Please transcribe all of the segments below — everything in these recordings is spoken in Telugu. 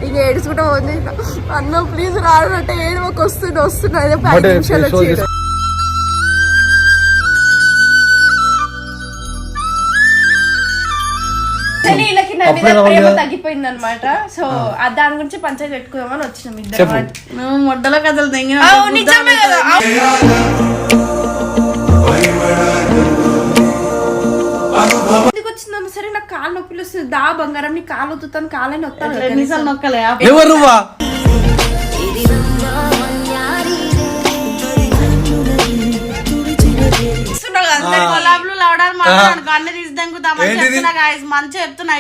ఇంక ఏడుచుకుంటా పోతుంది. అన్న ప్లీజ్ రాడు అంటే ఏడువకు వస్తున్నా అదే 5 నిమిషాలు వచ్చి వీళ్ళకి నా మీద ప్రేమ తగ్గిపోయింది అనమాట. సో దాని గురించి పంచాయతీ పెట్టుకుందామని వచ్చినాం ఇద్దరు. మొట్టల కథలు నిజమే కదా. ఎందుకు వచ్చిందమ్మా సరే నాకు కాలు నొప్పులు వస్తుంది. దా బంగారం నీ కాలు వత్తుతాను కాలని వస్తాను నొక్కలే అన్ని తీసిదాం మంచిగా చెప్తున్నా.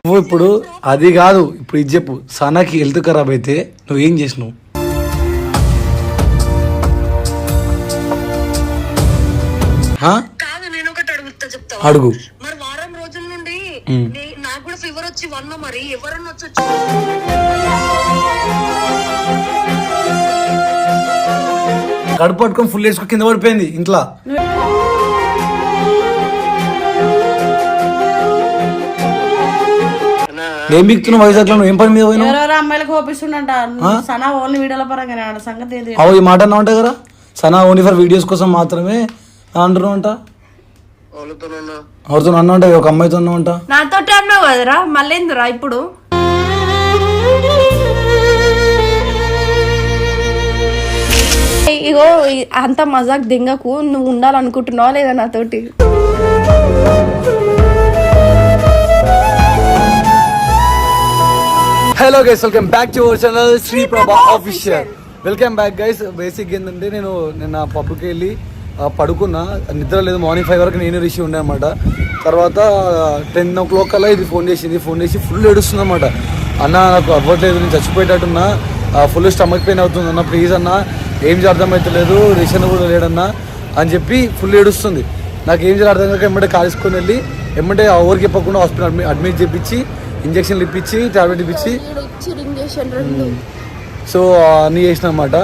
నువ్వు ఇప్పుడు అది కాదు, ఇప్పుడు ఇది చెప్పు. సనాకి హెల్త్ ఖరాబ్ అయితే నువ్వేం చేసినావు? అడుగు. మరి వారం రోజుల నుండి నాకు కూడా ఫీవర్ వచ్చి వన్న మరి ఎవరన్నా వచ్చి కడుపు పట్టుకొని ఫుల్ వేసుకో కింద పడిపోయింది ఇంట్లో. ఏం బిక్తున్నావు వైజాగ్ లో? ఏం పని మీద పోయినా? ఎవరెవరో అమ్మాయిలకు ఓపిస్తుండంట. సనా ఓన్లీ వీడియోల పరంగా సంగతి ఏంటి? అవు ఈ మాట అన్నా ఉంటాయి కదా, సనా ఓన్లీ ఫర్ వీడియోస్ కోసం మాత్రమే అంటున్నావు అంట. ఎవరితో అన్నా ఉంటా? ఒక అమ్మాయితో అన్నా ఉంటా. నాతో అన్నావు కదరా, మళ్ళీ ఎందురా ఇప్పుడు? ఇగో అంత మజాక్ దింగకు. నువ్వు ఉండాలనుకుంటున్నావా లేదా నాతోటి? Hello guys, welcome back to our channel Shri Prabha official. Welcome back guys. Basic ఏంటంటే నేను నిన్న పబ్కి వెళ్ళి పడుకున్నా, నిద్ర లేదు. మార్నింగ్ 5 వరకు నేను రిషి ఉండే అనమాట. తర్వాత 10 o'clock కల్లా ఇది ఫోన్ చేసి ఫుల్ ఏడుస్తుంది అనమాట. అన్న నాకు అవ్వట్లేదు, నేను చచ్చిపోయేటట్టున్నా, ఫుల్ స్టమక్ పెయిన్ అవుతుంది అన్న, ప్లీజ్ అన్న, ఏం చేయాలి అర్థమవుతలేదు, రిషన్ కూడా లేడన్నా అని చెప్పి ఫుల్ ఏడుస్తుంది. నాకు ఏం చేయాలి అర్థం కాక ఎమ్మటే కాల్చుకొని వెళ్ళి ఎమ్మటే ఎవరికి చెప్పకుండా హాస్పిటల్ అడ్మిట్ చేయించి ఇంజక్షన్లు ఇప్పించి టాబ్లెట్ ఇప్పించి సో అన్నీ చేసిన అనమాట.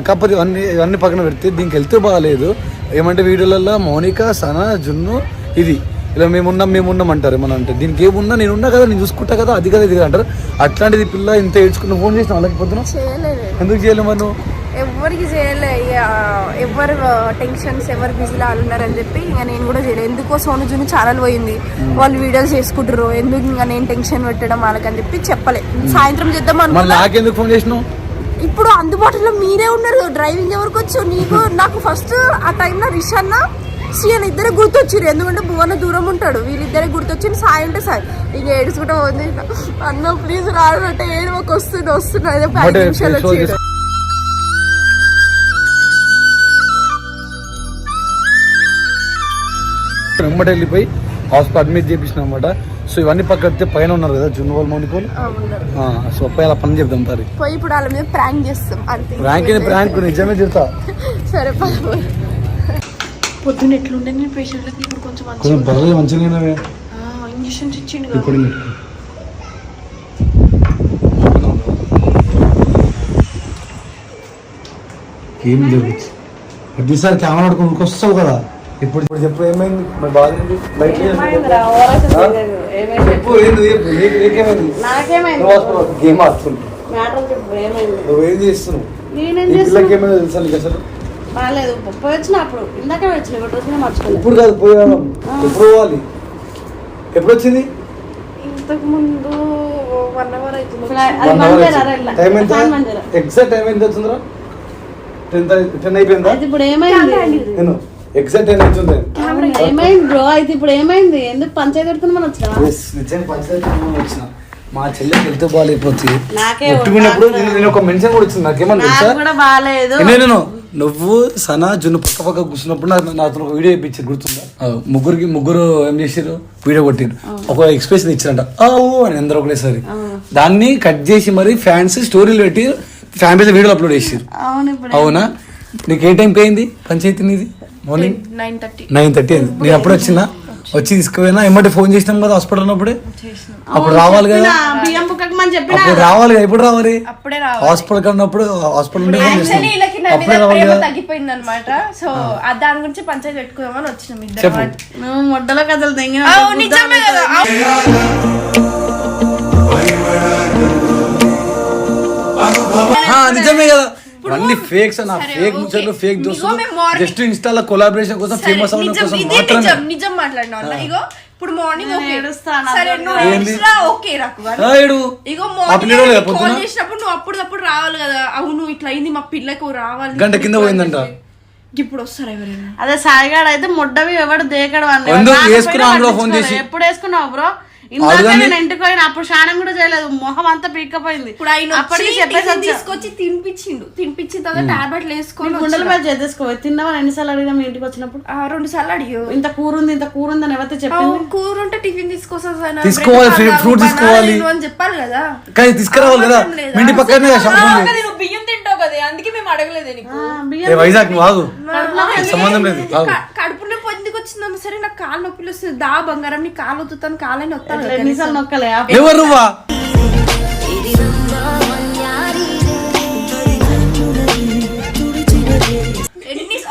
కాకపోతే ఇవన్నీ పక్కన పెడితే దీనికి వెళ్తే బాగాలేదు. ఏమంటే వీడియోలలో మౌనిక, సనా, జున్ను ఇది ఇలా మేమున్నాం అంటారు. ఏమన్నా అంటే దీనికి ఏమున్నా నేనున్నా కదా, నేను చూసుకుంటా కదా, అది కదా ఇది కదా అంటారు. అట్లాంటిది పిల్ల ఇంత ఏడ్చుకున్న ఫోన్ చేసిన వాళ్ళకి పొద్దున ఎందుకు చేయలేము? మరి నువ్వు ఎవరికి చేయలే, ఎవరు టెన్షన్స్ ఎవరు బిజీలో వాళ్ళు ఉన్నారని చెప్పి ఇంకా నేను కూడా చేయలేదు. ఎందుకో సోను జున్ను ఛానల్ పోయింది, వాళ్ళు వీడియోస్ చేసుకుంటారు, ఎందుకు ఇంకా నేను టెన్షన్ పెట్టడం వాళ్ళకని చెప్పి చెప్పలే. సాయంత్రం చేద్దాం అనుకున్నా. నాకెందుకు ఫోన్ చేసినావు? ఇప్పుడు అందుబాటులో మీరే ఉన్నారు, డ్రైవింగ్ ఎవరికి వచ్చు? నాకు ఫస్ట్ ఆ టైంలో రిషన్న శ్రీయన్ ఇద్దరే గుర్తొచ్చారు. ఎందుకంటే భువన దూరం ఉంటాడు, వీళ్ళిద్దరే గుర్తొచ్చింది. సాయి అంటే సాయి ఇంక ఏడుచుకుంటా పోతుంది. అన్న ప్లీజ్ రాడు అంటే ఏడువకు వస్తున్నా అదే 5 నిమిషాలు వచ్చి వెంబడి వెళ్ళిపోయి హాస్పిటల్ అడ్మిట్ చేయించిన అనమాట. సో ఇవన్నీ పక్కన పైన ఉన్నారు కదా జున్ను వాళ్ళు మౌనికోలు. సో పై అలా పని చెప్తాం సరే పోయి ఇప్పుడు వాళ్ళ మీద ప్రాంక్ చేస్తాం. ప్రాంక్ నిజమే చెప్తా. సరే పొద్దున్న ఎట్లుండే నేను పేషెంట్లకి ఇప్పుడు కొంచెం మంచిగా ఇంజక్షన్స్ ఇచ్చిండు. ఏం జరుగుతుంది ప్రతిసారి కెమెరా పట్టుకొని వస్తావు కదా. ఇప్పుడు చెప్పు ఏమైంది? మరి బాగా గేమ్ ఆడుతుంది. నువ్వేం చేస్తున్నావు? పిల్లకి ఏమైనా తెలుసా నీకు అసలు? ఇప్పుడు కాదు పోయాను. ఎప్పుడు పోవాలి? ఎప్పుడు వచ్చింది? ఇంతకు ముందు 1 hour అవుతుంది. టైం ఎంత? ఎగ్జాక్ట్ టైం ఎంత వచ్చిందిరా? 10 అయిపోయిందా? ఇప్పుడు ఏమైంది? నేను ఎగ్జాక్ట్ టైం అవుతుంది. ఏమైంది బ్రో? అయితే ఇప్పుడు ఏమైంది? ఎందుకు పంచాయతీ పెడుతున్నా మనం వచ్చిన మా చెల్లెకి వెళ్తే బాగాలేకపోతుంది. నేను ఒక మెన్షన్ కూడా వచ్చింది. నాకేమన్నా నేను నువ్వు సనా జున్ను పక్క కూర్చున్నప్పుడు నాతో ఒక వీడియో ఇప్పించారు, గుర్తుందా? ముగ్గురు ఏం చేసారు, వీడియో కొట్టారు, ఒక ఎక్స్ప్రెషన్ ఇచ్చారంట అని అందరూ ఒకటేసారి. దాన్ని కట్ చేసి మరి ఫ్యాన్స్ స్టోరీలు పెట్టి ఫ్యాన్ పేజ్ వీడియోలు అప్లోడ్ చేసారు. అవునా? నీకు ఏ టైంకి అయింది పంచాయతీ? నీది మార్నింగ్ 9:30 అయింది. నేను అప్పుడు వచ్చినా వచ్చి తీసుకుపోయినా ఎమ్మటి ఫోన్ చేసినాం కదా హాస్పిటల్ ఉన్నప్పుడే అప్పుడు రావాలి కదా బియ్యం బుక్కమని చెప్పిన అప్పుడు రావాలి కదా ఇప్పుడు రావాలి అప్పుడే రావాలి హాస్పిటల్ కన్నప్పుడు హాస్పిటల్ నుండి ఫోన్ చేస్తాం యాక్చువల్లీ వీళ్ళకి నా అప్పుడే మీద రావాలి ప్రేమ కదా తగ్గిపోయింది అనమాట సో దాని గురించి పంచాయతీ పెట్టుకుందామని వచ్చినాం ఇద్దరు చెప్పు నువ్వు మొడ్డలో కథలు తెంగిన నిజమే కదా నిజమే కదా అన్ని ఫేక్స్ నా ఫేక్ ముచ్చట్లు ఫేక్ దోస్తులు జస్ట్ ఇన్స్టాలో కొలాబరేషన్ కోసం ఫేమస్ అవ్వడం కోసం మాత్రమే నిజం మాట్లాడినా అన్న ఇగో ఇప్పుడు మార్నింగ్ ఓకే ఏడుస్తాను సరే నువ్వు ఏడ్చినా ఓకే నాకు ఇగో అప్పుడు మార్నింగ్ కాల్ చేసినప్పుడు నువ్వు అప్పుడు రావాలి కదా అవును ఇట్లా అయింది మా పిల్లకు రావాలి గంట కింద పోయిందంట ఇప్పుడు వస్తారు ఎవరైనా అదే సాయిగాడు అయితే ముడ్డవి ఎవడు దేకడు అని ఎందుకు వేసుకున్నావు అందులో ఫోన్ చేసి ఎప్పుడు వేసుకున్నావు బ్రో ఇందాక నేను ఇంటికి పోయిన అప్పుడు స్నానం కూడా చేయలేదు మొహం అంతా పీక్కపోయింది ఇప్పుడు ఆయన అప్పటికి చెప్పేసి తీసుకొచ్చి తినిపించిన తర్వాత టాబ్లెట్లు వేసుకొని గుండెల మీద చేసేసుకో తిన్నావా ఎన్నిసార్లు అడిగా మీ ఇంటికి వచ్చినప్పుడు 2 సార్లు అడిగావు ఇంత కూర ఉంది అని ఎవరైతే చెప్పింది కూర ఉంటే టిఫిన్ తీసుకొస్తా తీసుకోవాలి ఫ్రూట్ తీసుకోవాలి అని చెప్పాలి కదా కానీ తీసుకురావాలి కదా మీ ఇంటి పక్కనే షాప్ ఉంది నువ్వు బియ్యం తింటావు కదా అందుకే మేము అడగలేదు నీకు వైజాగ్ ఆగు సంబంధం లేదు కడుపు నొప్పి ఎందుకు వచ్చిందమ్మ సరే నాకు కాలు నొప్పులు వస్తుంది దా బంగారం నీ కాలు వద్దుతాను కాలని వస్తాను ఎన్నిసార్లు నొక్కలే ఎవరు నువ్వా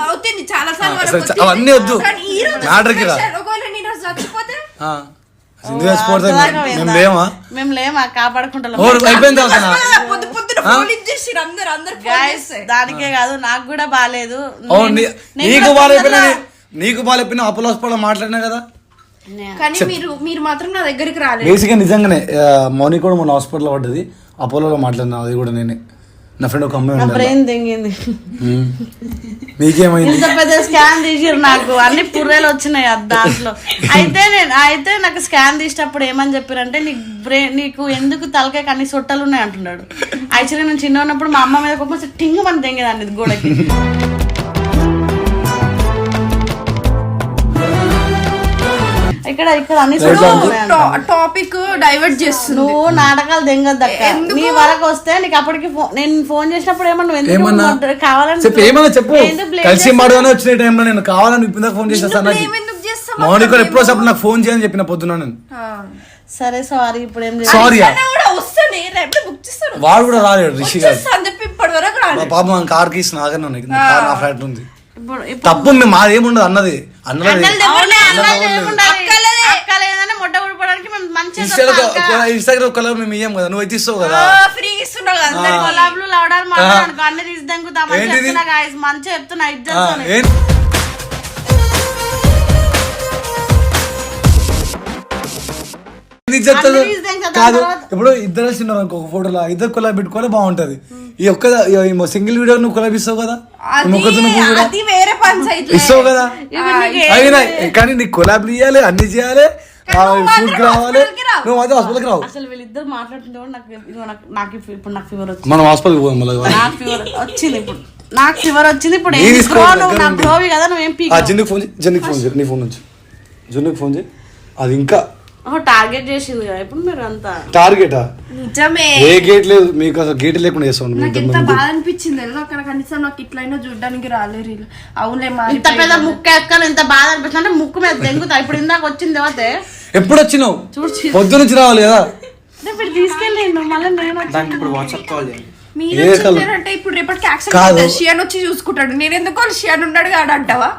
అవుతుంది చాలా సార్లు అవన్నీ వద్దు మ్యాటర్కి రా మేము లేమా మేము లేమా కాపాడుకుంటాం అయిపోయింది దానికే కాదు నాకు కూడా బాగాలేదు నీకు బాగాలేకపోయినా నీకు బాగాలేకపోయినా అపోలో హాస్పిటల్ మాట్లాడినా కదా కానీ మీరు మాత్రం నా దగ్గరికి రాలేదు బేసిక్గా నిజంగానే మౌని కూడా మొన్న హాస్పిటల్ పడ్డది అపోలోలో మాట్లాడినా అది కూడా నేనే నా ఫ్రెండ్ ఒక అమ్మాయి బ్రెయిన్ తెంగింది నీకేమైంది ఇంత పెద్ద స్కాన్ తీసిరు నాకు అన్ని పుర్రెలు వచ్చినాయి దాంట్లో అయితే నాకు స్కాన్ తీసినప్పుడు ఏమని చెప్పారంటే నీకు ఎందుకు తలకాయకి అన్ని సొట్టలు ఉన్నాయి అంటున్నాడు యాక్చువల్లీ నేను చిన్న ఉన్నప్పుడు మా అమ్మ మీద కోపం టింగ్ మన తెంగేదాన్ని గోడకి ఇక్కడ అన్ని టాపిక్ డైవర్ట్ చేస్తుంది నువ్వు నాటకాలు తెంగొద్దక్క నీ వరకు వస్తే నీకు అప్పటికి నేను ఫోన్ చేసినప్పుడు ఏమన్నా నువ్వు ఎందుకు కావాలని ఏమన్నా చెప్పు కలిసి మాడగానే వచ్చిన టైంలో నేను కావాలని ఇప్పుడు ఫోన్ చేసేస్తాను మౌనిక ఎప్పుడో చెప్పు నాకు ఫోన్ చేయని చెప్పిన పొద్దున నేను సరే సారీ ఇప్పుడు ఏం సారీ వాడు కూడా రాలేడు రిషి గారు పాప మన కార్ కీస్ నాగానే ఉన్నాయి నా ఫ్లాట్ ఉంది తప్పు మాదేముండదు అన్నది ఇన్స్టాగ్రామ్ కలర్ మేము ఇయ్యం కదా నువ్వు అయితే ఇస్తావు కదా మంచిగా చెప్తున్నా కాదు ఇప్పుడు ఇద్దరు వచ్చినారు ఒక ఫోటోలో ఇద్దరు కొలా పెట్టుకోవాలి బాగుంటది ఈ ఒక్క సింగిల్ వీడియో నువ్వు కొలాబిస్తావు కదా ఇస్తావు కదా అయినా కానీ నీకు కొలాబ్ ఇయ్యాలి అన్ని చేయాలి ఫుడ్ రావాలి నువ్వు మాత్రం హాస్పిటల్కి రావు అసలు వీళ్ళిద్దరు మాట్లాడుతుంటే నాకు ఇప్పుడు నాకు ఫీవర్ వచ్చింది మనం హాస్పిటల్కి పోదాం మళ్ళీ నాకు ఫీవర్ వచ్చింది ఇప్పుడు నాకు ఫీవర్ వచ్చింది ఇప్పుడు నా బ్రోవి కదా నువ్వేం జన్నికి ఫోన్ చేయి జన్నికి ఫోన్ చేయి నీ ఫోన్ నుంచి జన్నికి ఫోన్ చేయి అది ఇంకా టార్గెట్ చేసింది కదా ఇప్పుడు మీరు అంతా టార్గెటా నిజమే ఏ గేట్ లేదు మీకు అసలు గేట్ లేకుండా చేస్తాను నాకు ఎంత బాధ అనిపించింది అక్కడ కనీసం నాకు ఇట్లయినా చూడడానికి రాలేరు అవులే ఇంత పెద్ద ముక్క ఎక్కలు ఎంత బాధ అనిపిస్తుంది అంటే ముక్కు మీద దెంగుతా ఇప్పుడు ఇందాక వచ్చింది పోతే ఎప్పుడు వచ్చినావు పొద్దు నుంచి రావాలి కదా ఇప్పుడు తీసుకెళ్ళిండు మళ్ళీ నేను ఇప్పుడు వాట్సాప్ కాల్ చేయండి అంటే ఇప్పుడు రేపటికి యాక్సెప్ట్ షియాన్ వచ్చి చూసుకుంటాడు నేను ఎందుకు షియాన్ ఉన్నాడు కాడు అంటావా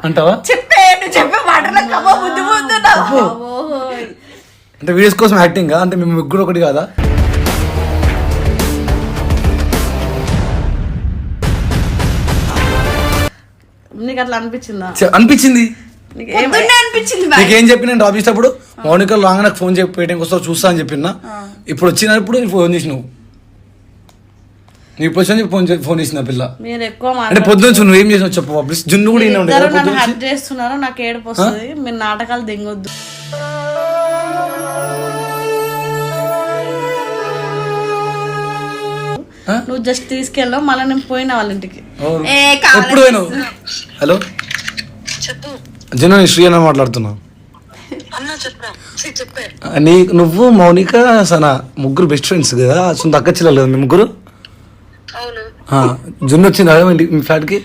చెప్పే నువ్వు చెప్పే మాటలకు బుద్ధి బుద్ధి అంటే వీడియోస్ కోసం యాక్టింగ్ అంటే మేము ముగ్గురు ఒకటి కాదా నీకు అట్లా అనిపించిందా అనిపించింది నీకేం చెప్పి నేను డ్రాప్ చేసేటప్పుడు మౌనిక లాంగ్ నాకు ఫోన్ చెప్పి పేటింగ్ వస్తావు చూస్తా అని చెప్పిన ఇప్పుడు వచ్చినప్పుడు ఫోన్ చేసినావు నీ ఇప్పుడు ఫోన్ చేసిన పిల్ల అంటే పొద్దున్న నువ్వు ఏం చేసినావు చెప్పు ప్లీజ్ జున్ను కూడా హర్ట్ చేస్తున్నారు నాకు ఏడుపు వస్తుంది మీరు నాటకాలు దిగొద్దు నువ్వు జస్ట్ తీసుకెళ్ళావు మళ్ళీ నేను పోయినా వాళ్ళ ఇంటికి ఎప్పుడు పోయినావు హలో జున్ను నేను శ్రీ అని మాట్లాడుతున్నా నువ్వు మౌనిక సనా ముగ్గురు బెస్ట్ ఫ్రెండ్స్ కదా సొంత అక్క చెల్లెలు కదా మీ ముగ్గురు జున్ను వచ్చింది అదే మీ ఫ్లాట్కి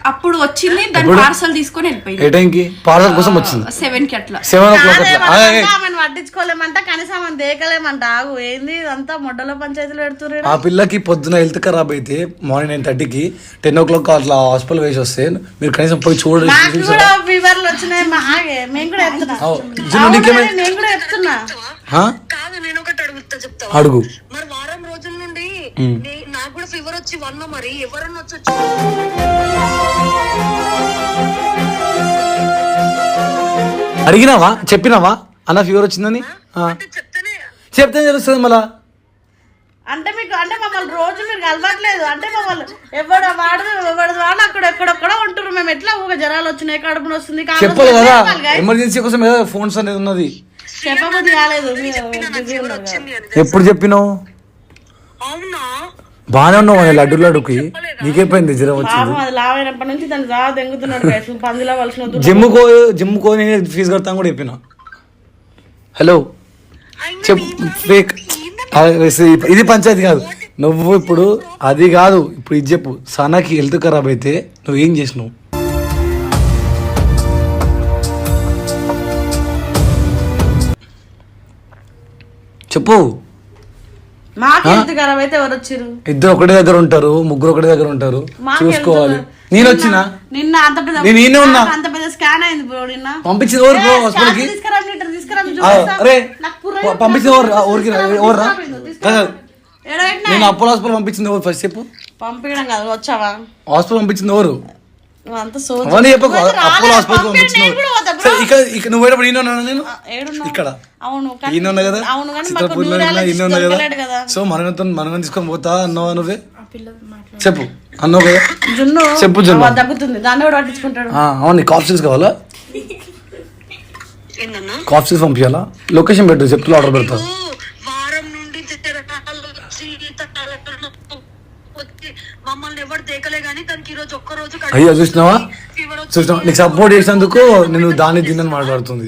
అప్పుడు వచ్చింది దాని పార్సల్ తీసుకొని వెళ్ళిపోయింది. ఏ టైంకి? పార్సల్ కోసం వచ్చింది 7 కి అట్లా. 7 o'clock. ఆమెను పట్టించుకోలేమంట, కనీసం ఆమెను దేకలేమంట. ఆగు, ఏంది అంతా మొడ్డలో పంచాయతీలు పెడుతున్నారు. ఆ పిల్లకి పొద్దున హెల్త్ ఖరాబ్ అయితే మార్నింగ్ 9:30కి 10 o'clock అట్లా హాస్పిటల్ వేసి వస్తే మీరు కనీసం పోయి చూడండి. నాకు కూడా ఫీవర్లు వచ్చినాయి, మేము కూడా చెప్తున్నా. నేను కూడా చెప్తున్నా. కాదు, నేను ఒకటి అడుగుతా, చెప్తా. అడుగు. మరి వారం రోజుల నుండి నాకు కూడా ఫీవర్ వచ్చి వన్న, మరి ఎవరన్నా వచ్చి అడిగినావా? చెప్పినావా అన్న ఫీవర్ వచ్చిందని? చెప్తే తెలుస్తుంది మళ్ళా. అంటే మీకు అంటే మమ్మల్ని రోజు మీరు కలవట్లేదు, అంటే మమ్మల్ని ఎవడు వాడు అక్కడ ఎక్కడెక్కడ ఉంటున్నారు. మేము ఎట్లా ఊగా జ్వరాలు వచ్చినాయి, కడుపుని వస్తుంది, చెప్పాలి కదా, ఎమర్జెన్సీ కోసం కదా ఫోన్స్ అనేది ఉన్నది. చెప్పబోద్ది కాలేదు. ఎప్పుడు చెప్పినావు? అవునా, బాగానే ఉన్నావు లడ్డుకి. నీకేపోయింది జ్వరం వచ్చింది? అది లావైనప్పటి నుంచి దాన్ని రా దెంగుతున్నాడు, పందిలా వలసిన. జిమ్ముకో నేను ఫీజు కడతాను కూడా చెప్పిన. హలో చెప్పు. ఫేక్ ఇది పంచాయతీ కాదు. నువ్వు ఇప్పుడు అది కాదు, ఇప్పుడు ఇది చెప్పు. సనాకి హెల్త్ ఖరాబ్ అయితే నువ్వేం చేసినావు? చెప్పు. మాకు హెల్త్ ఖరాబ్ అయితే ఎవరు వచ్చారు? ఇద్దరు ఒకటి దగ్గర ఉంటారు, ముగ్గురు ఒకటి దగ్గర ఉంటారు, చూసుకోవాలి. నేను వచ్చినా నిన్న అంత పెద్ద అంత పెద్ద స్కాన్ అయింది బ్రో. నిన్న పంపించిన ఊరు హాస్పిటల్కి. అరే పంపించిన ఊరికి ఎవరురా? నేను అపోలో హాస్పిటల్ పంపించింది ఎవరు? ఫస్ట్ చెప్పు. పంపించడం కాదు, వచ్చావా? హాస్పిటల్ పంపించింది ఎవరు? అపోలో హాస్పిటల్ పంపించిన నువ్వు పోయేటప్పుడు ఈయన ఉన్నాను నేను ఇక్కడ. ఈయన ఉన్నా కదా, చిత్రపూర్లో ఈయన ఉన్నా కదా. సో మనం తీసుకొని పోతా అన్నావా నువ్వే? చెప్పు అన్నావు కదా, చెప్పు జున్ను. తగ్గుతుంది, దాన్ని కూడా పట్టించుకుంటాడు. అవును, కాఫ్ సిక్స్ కావాలా? కాఫ్ సిక్స్ పంపించాలా? లొకేషన్ పెట్టు, చెప్తున్నా ఆర్డర్ పెడతా. వారం నుండి మమ్మల్ని ఎవరు దేకలే గానీ దానికి ఈ రోజు ఒక్క రోజు అయ్యో చూసినావా, నీకు సపోర్ట్ చేసినందుకు నేను దాన్ని తిన్నని మాట్లాడుతుంది.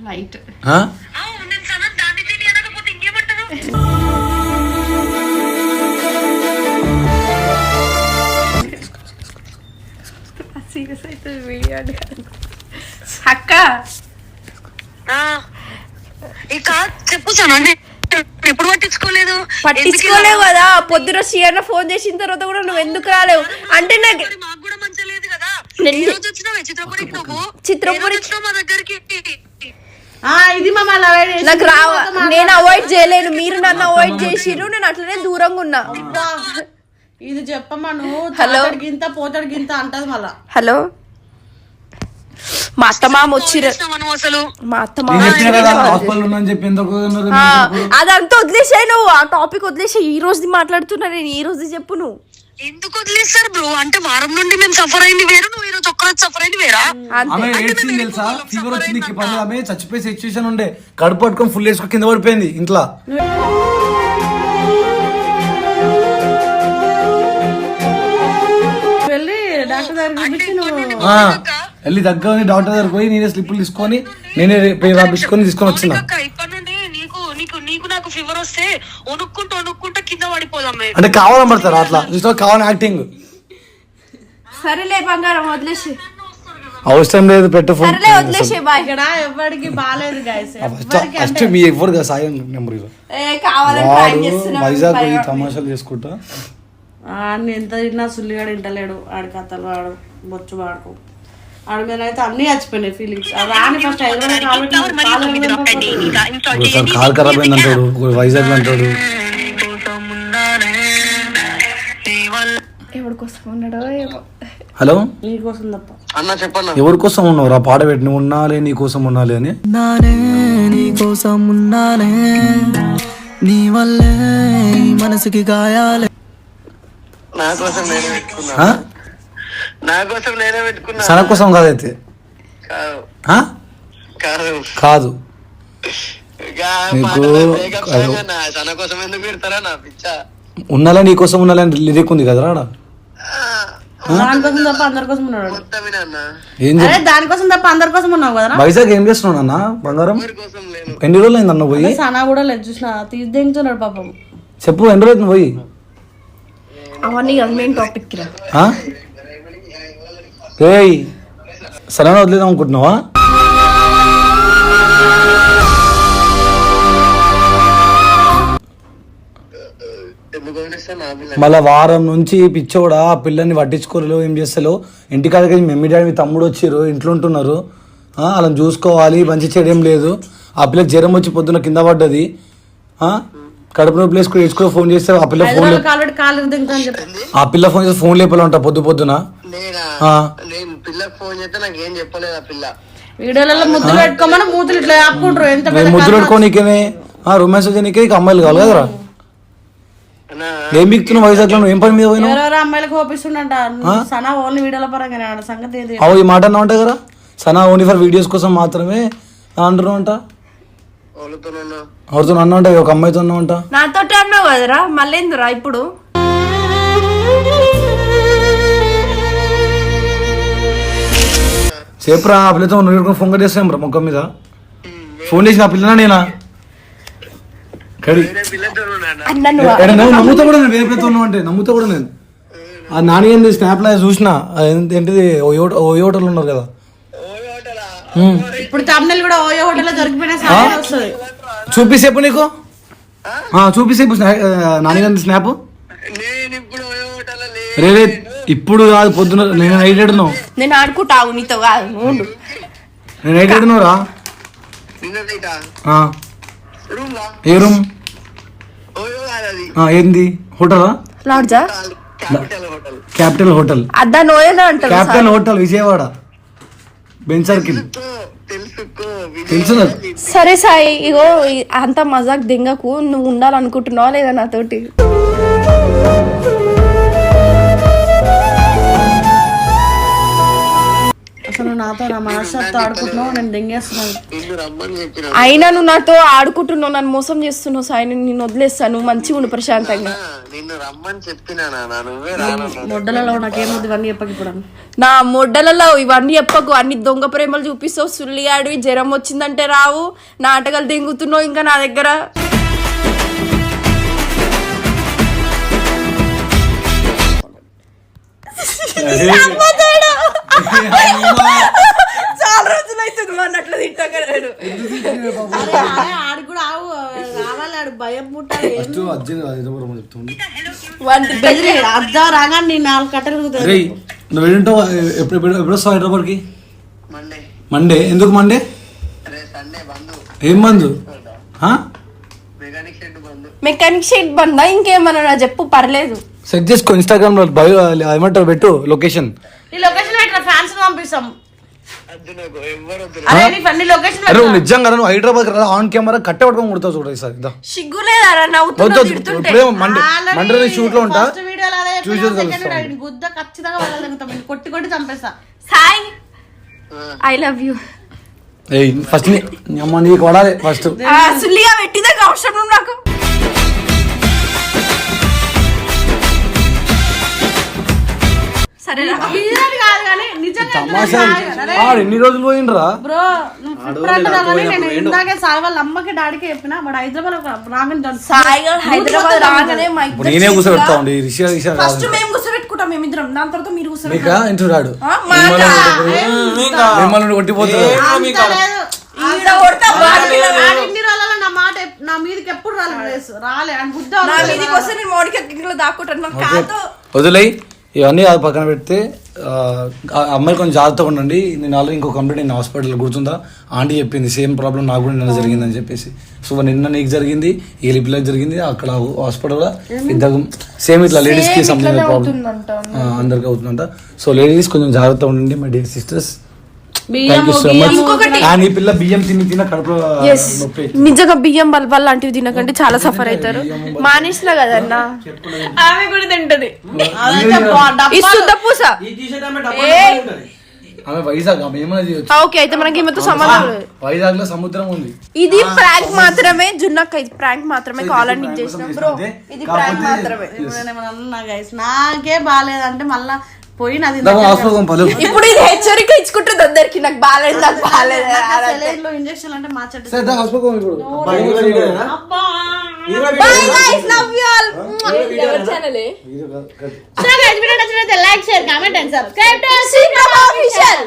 లైట్ దాన్ని తిని అనకపోతే ఇంకేమంటారు? సీరియస్ అయితే వీడియో అక్క ఇక చెప్పు సనండి, ఎప్పుడు పట్టించుకోలేదు కదా. పొద్దున సీఎన్ ఫోన్ చేసిన తర్వాత కూడా నువ్వు ఎందుకు రాలేవు అంటే నాకు కూడా మంచి లేదు కదా. చిత్రపూరికి మా దగ్గరికి ఇది నాకు నేను అవాయిడ్ చేయలేను, మీరు నన్ను అవాయిడ్ చేసిరు, నేను అట్లనే దూరంగా ఉన్నా. ఇది చెప్పమ్మా నువ్వు. హలో గింత పోతాడు గింత అంటది మళ్ళా. హలో మా అత్త మామ వచ్చిరు. మా అత్త మామ అదంతా వదిలేసాయి, నువ్వు ఆ టాపిక్ వదిలేసాయి. ఈ రోజు మాట్లాడుతున్నా నేను, ఈ రోజు చెప్పు. నువ్వు ఎందుకు వదిలేస్తారు బ్రో? అంటే వారం నుండి మేము సఫర్ అయింది వేరు, నువ్వు ఈ రోజు ఒక్కరోజు సఫర్ అయింది వేరా? తెలుసా, ఫీవర్ వచ్చింది, ఆమె చచ్చిపోయే సిచ్యువేషన్ ఉండే, కడుపు పట్టుకొని ఫుల్ వేసుకొని కింద పడిపోయింది ఇంట్లో. వెళ్ళి డాక్టర్ వెళ్ళి దగ్గర డాక్టర్ దగ్గర పోయి నేనే స్లిప్పులు తీసుకొని నేనే పేరు రాపించుకొని తీసుకొని వచ్చిన. ఇప్పటి నుండి నీకు నాకు ఫీవర్ వస్తే వణుక్కుంటా కింద పడిపోదాం. అంటే కావాలని పడతారు అట్లా, కావాలని యాక్టింగ్. సరేలే బంగారం వదిలేసి, అవసరం లేదు పెట్టు ఫోన్. వదిలేసే బాయ్. ఇక్కడ ఎవరికి బాగాలేదు గైస్, ఫస్ట్ మీ ఎవరు సాయం నెంబర్ వైజాగ్ పోయి తమాషాలు చేసుకుంటా. ఎంత తిన్నా సుల్లిగాడు ఇంటలేడు, ఆడి కథలు వాడు బొచ్చు వాడుకో. ఆడి మీద అయితే అన్ని చచ్చిపోయినాయి ఫీలింగ్స్. రాని ఫస్ట్ కాలు ఖరాబ్ అయింది అంటాడు, వైజాగ్ లో అంటాడు. హలో నీకోసం తప్ప అన్న చెప్పన్నా, ఎవరి కోసం ఉన్నావు? పాట పెట్టి నువ్వు ఉన్నాలే నీ కోసం ఉన్నాలే అని. నీ కోసం ఉన్నాలే, నీ వల్లే మనసుకి గాయాలే. నా కోసం నేనే పెట్టుకున్నా. సన కోసం కాదైతే కాదు నీకు ఉన్నాలే నీ కోసం ఉన్నాలే అని లిరిక్ ఉంది కదరా. దానికోసం తప్ప అందరి కోసం ఉన్నాడు. దానికోసం తప్ప అందరి కోసం ఉన్నావు కదా. వైజాగ్ ఏం చేస్తున్నావు అన్న బంగారం? ఎన్ని రోజులు అయింది అన్న పోయి? సనా కూడా లేదు చూసిన, తీర్దించున్నాడు పాపం. చెప్పు ఎన్ని రోజులు పోయి? అవన్నీ మెయిన్ టాపిక్ ఏయ్ సరైన వదిలేదాం అనుకుంటున్నావా? మళ్ళా వారం నుంచి పిచ్చోడా ఆ పిల్లని పట్టించుకోరు, ఏం చేస్తలో ఇంటికాడకి మమ్మీ డాడీ మీ తమ్ముడు వచ్చిర్రు, ఇంట్లో ఉంటున్నారు, అలా చూసుకోవాలి, మంచి చెడు ఏం లేదు. ఆ పిల్లకి జ్వరం వచ్చి పొద్దున కింద పడ్డది, కడుపు నొప్పి వేసుకుని ఫోన్ చేస్తే ఆ పిల్ల ఫోన్ ఆ పిల్ల ఫోన్ చేస్తే ఫోన్ లేపలా ఉంటా పొద్దున. వీడియోలలో ముద్దులు పెట్టుకోమని మూతులు ఇట్లా ఆపుకుంటారు. ఎంత ముద్దులు పెట్టుకోనికే రొమాన్స్ వచ్చేనికే అమ్మాయిలు కావాలి కదరా. ఏం బిక్తున్నావు వైజాగ్ లో, ఏం పని మీద పోయినా? ఎవరెవరో అమ్మాయిలకు ఓపిస్తుండంట. సనా ఓన్లీ వీడియోల పరంగానే సంగతి ఏంది? అవు ఈ మాట అన్నా ఉంటా కదా, సనా ఓన్లీ ఫర్ వీడియోస్ కోసం మాత్రమే అంటున్నావు అంట. ఎవరితో అన్నా ఉంటా? ఒక అమ్మాయితో అన్నా ఉంటా. నాతో అన్నావు కదరా, మళ్ళీ ఎందురా ఇప్పుడు? చెప్పరా ఆ పిల్లతో ఫోన్ కట్టేస్తాం రా ముఖం మీద. ఫోన్ చేసి ఆ పిల్లనా నేనా? కడి నమ్ముతా కూడా నేను, వేరే పిల్లతో ఉన్నావు అంటే నమ్ముతా కూడా నేను. ఆ నాని ఏంది స్నాప్ లా చూసిన, ఏంటిది ఓయో హోటల్ ఉన్నారు కదా. ఇప్పుడు తమిళ కూడా ఓయో హోటల్ లో దొరికిపోయినా వస్తుంది. చూపిసేపు నీకు, చూపిసేపు నాని గారి స్నాప్. రేరే ఇప్పుడు కాదు, పొద్దున నేను నైట్ ఎడున్నావు. నేను ఆడుకుంటావు నీతో కాదు. నేను నైట్ ఎడున్నావురా. ఏ రూమ్? ఏంది హోటలా? లాడ్జా? Capital hotel. అద్దా నోయేనా అంటారు. Capital hotel Vijayawada, bench circle. తెలుసు నాకు. సరే సాయి, ఇగో అంత మజాక్ దింగకు. నువ్వు ఉండాలనుకుంటున్నావా లేదా నాతోటి? అసలు నాతో నా మనసుతో ఆడుకుంటున్నావు, నేను దెంగేస్తున్నాను. అయినా నువ్వు నాతో ఆడుకుంటున్నావు, నన్ను మోసం చేస్తున్నావు సాయి. నేను వదిలేస్తాను, మంచిగా ఉండు ప్రశాంతంగా. మొడ్డలలో నాకేమొద్దు ఇవన్నీ చెప్పకి. ఇప్పుడు నా మొడ్డలలో ఇవన్నీ చెప్పకు. అన్ని దొంగ ప్రేమలు చూపిస్తావు. సుల్లిగాడివి, జ్వరం వచ్చిందంటే రావు, నాటకాలు దింగుతున్నావు ఇంకా నా దగ్గర. చాలా రోజులు అవుతుంది అన్నట్లు తింటాడు. ఆడు కూడా రావాలి, ఆడు భయం పుట్టాలి. అద్దా రాగా నేను 4 కట్టలు. నువ్వు ఏంటో ఎప్పుడు వస్తావు హైదరాబాద్కి? మండే. ఎందుకు మండే? ఏం బంధు? మెకానిక్ షెడ్ బందా ఇంకేమన్నా చెప్పు, పర్లేదు. సెట్ చేసుకో ఇన్స్టాగ్రామ్ లో, బయో ఏమంటారు పెట్టు లొకేషన్. ఈ లొకేషన్ ఫ్యాన్స్ పంపిస్తాం. నిజంగా నువ్వు హైదరాబాద్ ఆన్ కెమెరా కట్టే పట్టుకొని కొడతావు చూడ సార్. సిగ్గులేదారా మండే షూట్ లో ఉంటా, గుద్ద ఖచ్చితంగా కొట్టి కొట్టి చంపేస్తా. Sai I love you. First నీకు వాడాలి ఫస్ట్. సుల్లిగా పెట్టిందే అవసరం నాకు. సరే ఎన్ని రోజులు పోయిండ్రా బ్రో? నేను ఇందాకే సాయి వాళ్ళ అమ్మకి డాడీకి చెప్పిన, బట్ హైదరాబాద్ రాగానే నేనే కూర్చోబెడతాండి. ఫస్ట్ మేము కూర్చోబెట్టుకుంటాం మేమిద్దరం, దాని తర్వాత మీరు ఇంటున్నాడు మిమ్మల్ని కొట్టిపోతాడు. ఇన్ని రోజుల్లో నా మాట నా మీదకి ఎప్పుడు రాలే అని బుద్ధ దాక్కుంటాను. వదిలే ఇవన్నీ అది పక్కన పెడితే అమ్మాయి కొంచెం జాగ్రత్తగా ఉండండి. నేను ఆల్రెడీ ఇంకో కంప్లీట్ నేను హాస్పిటల్ గుర్తుందా, ఆంటీ చెప్పింది సేమ్ ప్రాబ్లం నాకు కూడా నిన్న జరిగిందని చెప్పేసి. సో నిన్న నీకు జరిగింది, ఈ పిల్లకి జరిగింది, అక్కడ హాస్పిటల్ ఇద్దరు సేమ్ ఇట్లా లేడీస్ కి సంబంధించిన ప్రాబ్లం అందరికి అవుతుందంట. సో లేడీస్ కొంచెం జాగ్రత్తగా ఉండండి my dear sisters. Thank you so much. And ఈ పిల్ల బియ్యం తిన్న కడుపు నిజంగా బియ్యం బల్బల్ లాంటివి తినకండి, చాలా సఫర్ అవుతారు. మానేసినా కదన్నా, ఆమె కూడా తింటది. ఓకే అయితే మనకి ఈమెతో సంబంధం లేదు. వైజాగ్ లో సముద్రం ఉంది. ఇది ప్రాంక్ మాత్రమే, జున్నక్క ఇది ప్రాంక్ మాత్రమే. కాలర్ నీకు చేసినాం బ్రో, ఇది ప్రాంక్ మాత్రమే. నాకే బాగాలేదంటే మళ్ళా పోయినది. ఇప్పుడు ఇది హెచ్చరిక ఇచ్చుకుంటుంది అందరికి, నాకు బాగాలేదు నాకు బాగాలేదు. ఇంజక్షన్ అంటే మా చెట్టు Bye guys, love you all. ఎవరి ఛానల్ So guys, video నచ్చినట్లయితే like, share, comment and subscribe to Sri Prabha Official.